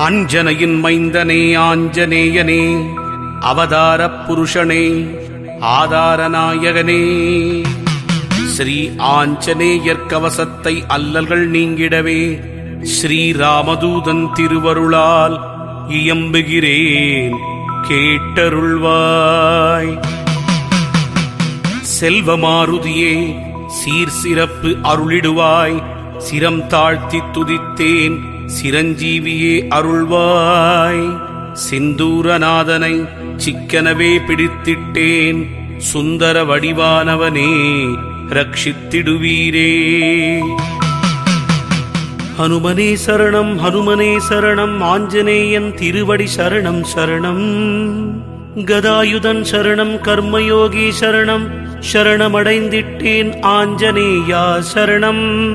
அஞ்சனையின் மைந்தனே ஆஞ்சநேயனே, அவதாரப் புருஷனே, ஆதாரநாயகனே, ஸ்ரீ ஆஞ்சநேயர் கவசத்தை அல்லல்கள் நீங்கிடவே ஸ்ரீராமதூதன் திருவருளால் இயம்புகிறேன், கேட்டருள்வாய். செல்வமாருதியே, சீர் சிறப்பு அருளிடுவாய், சிரம் தாழ்த்தி துதித்தேன், சிரஞ்சீவியே அருள்வாய். சிந்தூரநாதனை சிக்கனவே பிடித்திட்டேன், சுந்தர வடிவானவனே ரட்சித்திடுவீரே. ஹனுமனே சரணம், ஹனுமனே சரணம், ஆஞ்சநேயன் திருவடி சரணம் சரணம். கதாயுதன் சரணம், கர்மயோகி சரணம், சரணமடைந்திட்டேன் ஆஞ்சநேயா சரணம்.